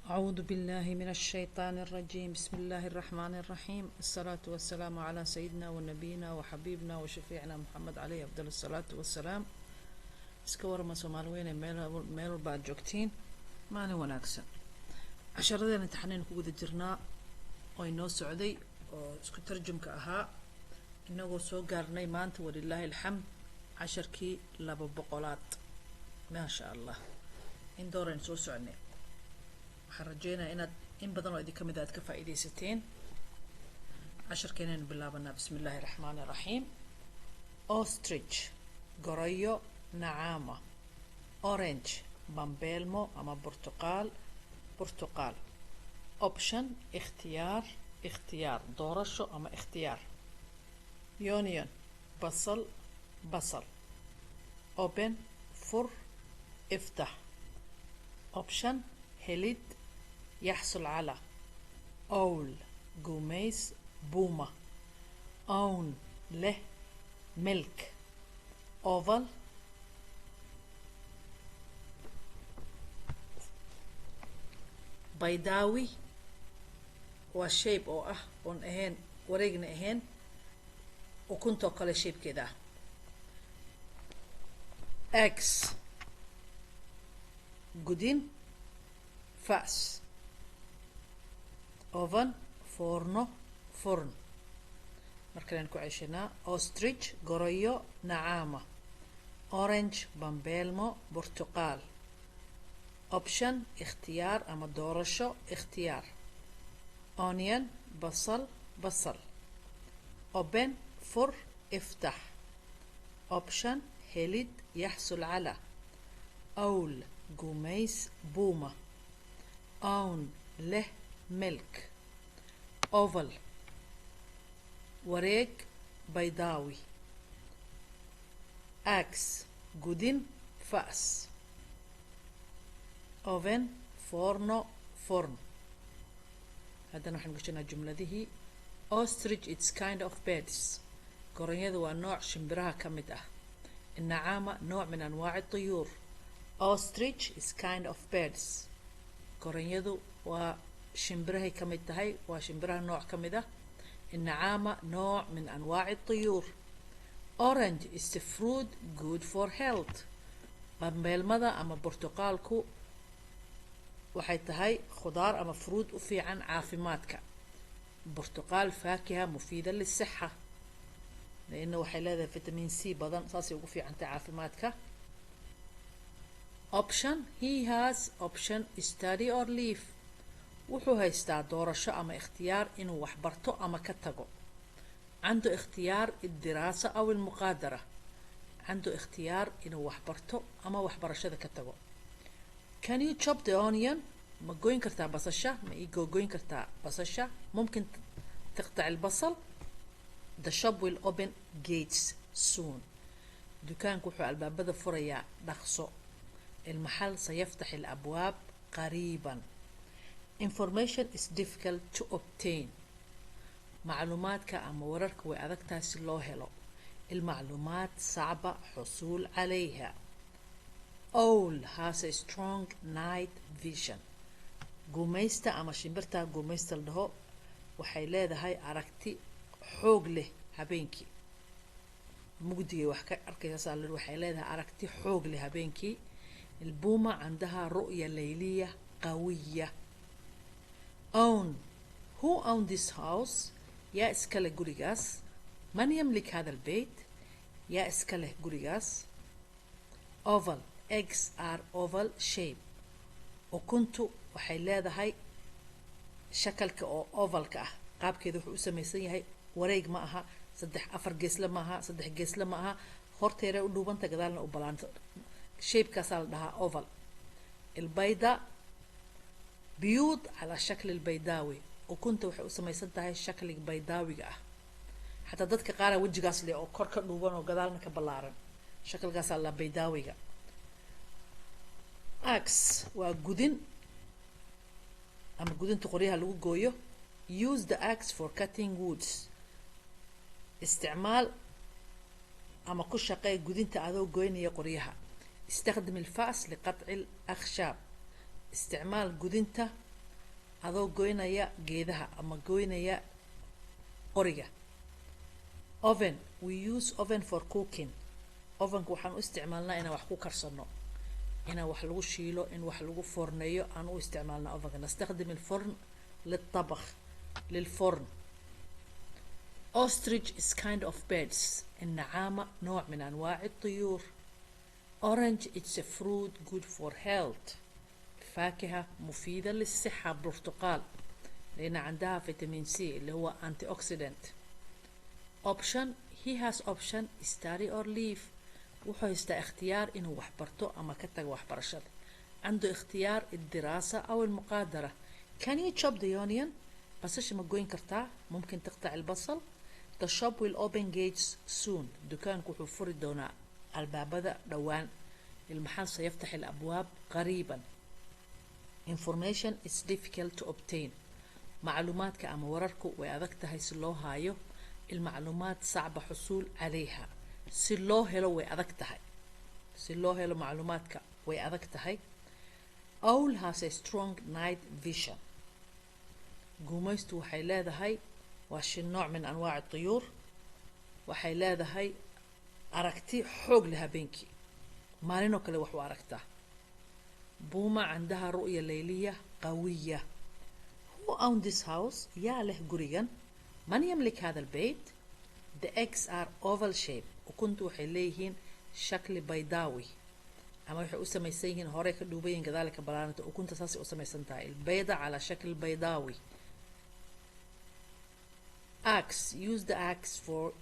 أعوذ بالله من الشيطان الرجيم. بسم الله الرحمن الرحيم. الصلاة والسلام على سيدنا ونبينا وحبيبنا وشفيعنا محمد عليه أفضل الصلاة والسلام. iska warama Soomaaliweyn meel walba aad joogtiin maalin wanaagsan. casharadeen imtixaaneen ku guda jirnaa oo inoo socday oo isku tarjumka ahaa inagoo soo gaarnay maanta walillaahi alxamd casharkii 200aad maasha allah in dooreen soo socnay. waxaan rajeynayaa inaad in badan oo idinka mid aad ka faa'iideysateen. casharkeenan bilaabanaa bismillaahi raxmaani raxiim. ostrich gorayo نعامة. orange بامبيلمو أما برتقال. option اختيار دورشو أما اختيار. onion بصل. open فر افتح. option هلد يحصل على. owl قميص بومة. own له ملك. oval بيضاوي والشيب او اون اهين وريقنا اهين وكنتو كلا شيب كده. اكس جودين فاس. اوفن فرن. مركلين كو عيشنا. اوستريتش غوريو نعامة. اورنج بامبيلمو برتقال. اوبشن اختيار اما دورشو اختيار. اونيون بصل. اوبن فر افتح. اوبشن هلد يحصل على. اول قميص بومة. اون له ملك. اوفل وريق بيضاوي. اكس جودين فأس. oven فرن. هذا نحن قلنا الجملة دي. ostrich it's kind of birds. قرنيدو هو نوع شمبرها كمدة. النعامة نوع من أنواع الطيور. ostrich is kind of birds. قرنيدو وشمبرها كمدة وشمبرها نوع كمدة. النعامة نوع من أنواع الطيور. orange is the fruit good for health. بامبيلمدا أما برتقالكو waxay tahay khudaar ama fruit u fiican caafimaadka. برتقال فاكهة مفيدة للصحة لأنه waxay leedahay فيتامين سي badan saasay ugu fiicantay caafimaadka. option he has option study or leave. wuxuu haystaa doorasho ama ikhtiyaar inuu wax barto ama ka tago. عنده اختيار الدراسة أو المغادرة. عنده اختيار إنه wax barto ama waxbarashada ka tago. Can you chop the onion? ما goyn kartaa basasha ma igo goyn kartaa basasha. ممكن تقطع البصل. The shop will open gates soon. دكانك wuxuu albaabada furayaa dhaqso. المحل سيفتح الأبواب قريبا. Information is difficult to obtain. معلوماتك أما وررك way adagtahay si loo helo. المعلومات صعبة حصول عليها. owl has a strong night vision. قميصتا أما شمبرتا قميصتا لدهو waxay leedahay aragti xoog leh habeenkii. mugdiga wax ka arkaysaa waxay leedahay aragti xoog leh habeenkii. البومة عندها رؤية ليلية قوية. own who own this house. يا اسكاله غوريغاس. من يملك هذا البيت. يا اسكاله غوريغاس. oval eggs are oval shape. وكنتو waxay leedahay shakalka oo ovalka ah qaabkeedu wuxuu u samaysan yahay wareeg ma aha afar geesla ma aha saddex geesla ma aha horteera u dhuubanta gadaalna u balaanta shape-kaas la dhahaa oval. البيضة بيوض على شكل البيضاوي. وكنتو waxay u samaysan tahay shakliga baydaawiga ah. حتى dadka qaar wajigaas leh oo kor ka dhuuban oo gadaalna ka balaaran shakalkaas la baydaawiga. axe waa gudin ama gudinta qoryaha lagu gooyo. use the axe for cutting woods. استعمال أما كل شقي جودين تعذو جويني qoryaha. استخدم الفأس لقطع الأخشاب. استعمال جودينتا adoo goynaya geedaha ama goynaya qoriga. Oven, we use oven for cooking. ovenka waxaan u isticmaalnaa inaan wax ku karsano, inaan wax lagu shiilo, in wax lagu forneeyo aan u isticmaalnaa ovenka. نستخدم الفرن للطبخ للفرن. Ostrich is kind of birds. النعامة نوع من أنواع الطيور. Orange it's a fruit good for health. فاكهة مفيدة للصحة. برتقال لأن عندها فيتامين سي اللي هو anti oxidant. Option, he has option study or leave. wuxuu haystaa اختيار إنه wax barto ama ka tago waxbarashada. عنده اختيار الدراسة أو المقادرة. Can you chop the onion? بسش ما goyn kartaa. ممكن تقطع البصل. The shop will open gates soon. دكانك wuxuu furi doonaa albaabada dhowaan. المحل سيفتح الأبواب قريبا. Information is difficult to obtain. معلوماتك أما ورركو وأذكتها يسلو هايو. المعلومات صعب حصول عليها. سلو هلو وأذكتها. سلو هلو معلوماتك وأذكتها. Owl has a strong night vision. قوميستو وحيلاذا هاي واشي النوع من أنواع الطيور. وحيلاذا هاي أركتي حوق لها بينكي. مالينو كلي وحو أركتها. بوما عندها رؤية ليلية قوية. Who owned this house? يا له قريغان. من يملك هذا البيت؟ The eggs are oval shape. وكنت waxay leeyihiin shakli baydaawi ama waxay u samaysan yihiin hore ka dhuubayin gadaalka balaanta ukunta saas u samaysan tahay البيضة على شكل بيضاوي. Axe, use the axe for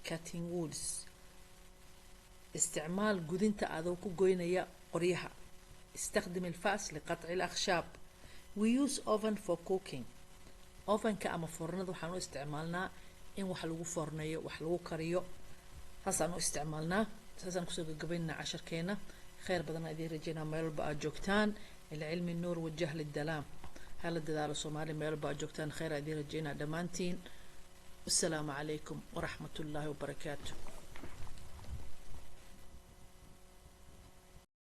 cutting woods. استعمال قدنتا adoo ku goynaya qoryaha. استخدم الفأس لقطع الأخشاب. We use oven for cooking. ovenka ama fornada waxaan u isticmaalnaa in wax lagu forneeyo, wax lagu kariyo. هسا أنا استعملناه. هسا نكسر قبلنا 10 كينا. خير بدنا إذا رجينا ميل بقى جوكتان. العلم النور والجهل الدلام. هلا الدلال الصومالي ميل بقى جوكتان. خير إذا رجينا دمانتين. السلام عليكم ورحمة الله وبركاته.